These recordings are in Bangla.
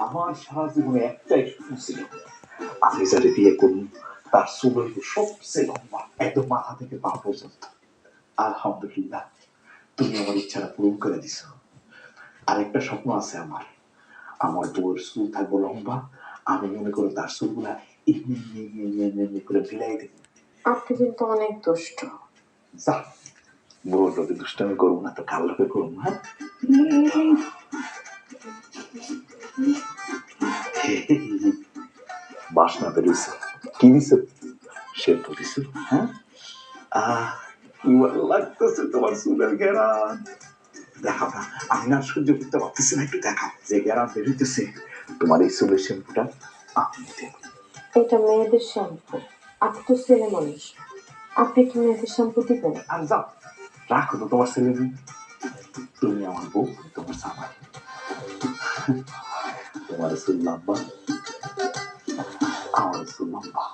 আমার সারা জীবনে একটাই স্বপ্ন ছিল, আমি যারে বিয়ে করুন তার চুল হইব সবচেয়ে লম্বা, একদম মাথা থেকে পা পর্যন্ত। আলহামদুলিল্লাহ, তুমি আমার ইচ্ছাটা পূরণ করে দিছো। আরেকটা স্বপ্ন আছে আমার, আমার বউয়ের চুল থাকবো লম্বা, আমি মনে করো তার চুলগুলা এমনি এমনি এমনি এমনি এমনি করে বিলাই দেব। আপনি কিন্তু অনেক দুষ্ট। যা, বউর লোকে দুষ্টামি করবো না তো কার লোকে করবো? হ্যাঁ, বাসনা বেরোইছে, কি দিছো? সেদ্ধ দিছো? হ্যাঁ, কি ভালো লাগতেছে তোমার চুলের ঘেরান। দেখাও না, আমি না সহ্য করতে পারতেছি না, একটু দেখাও যে ঘেরান বেরোইতেছে তোমার এই চুলের শ্যাম্পুটা। আমি দেব। এটা মেয়েদের শ্যাম্পু, আপনি তো ছেলে মানুষ, আপনি কি মেয়েদের শ্যাম্পু দিবেন? আর যাও, রাখো তো তোমার ছেলে মেয়ে। তুমি আমার বউ, তোমার জামাই। তোমার চুল লম্বা, আমার চুল লম্বা।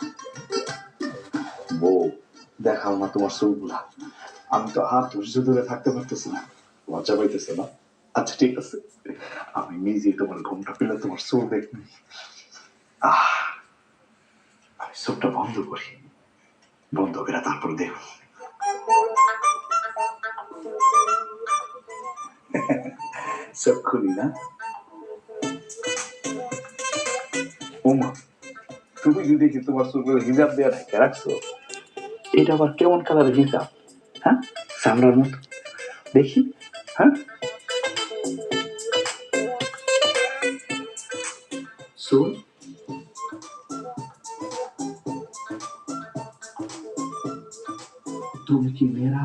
বউ, দেখাও না তোমার চুলগুলা। আমি তো আর ধৈর্য ধরে থাকতে পারতেছি না। লজ্জা পাইতেছে না? আচ্ছা ঠিক আছে, আমি নিজে তোমার ঘুমটা পেলে তোমার চুল দেখবি। আমি চোখটা বন্ধ করি, বন্ধ করে তারপর দেখো। চোখ খুলি না? ওমা, তুমি যদি দেখি তোমার চুলগুলো হিজাব দেওয়া ঢেকে রাখছো, এটা আবার কেমন কালারের হিজাব? হ্যাঁ, চামড়ার মতো দেখি। হ্যাঁ, চুল তুমি কি মেয়েরা?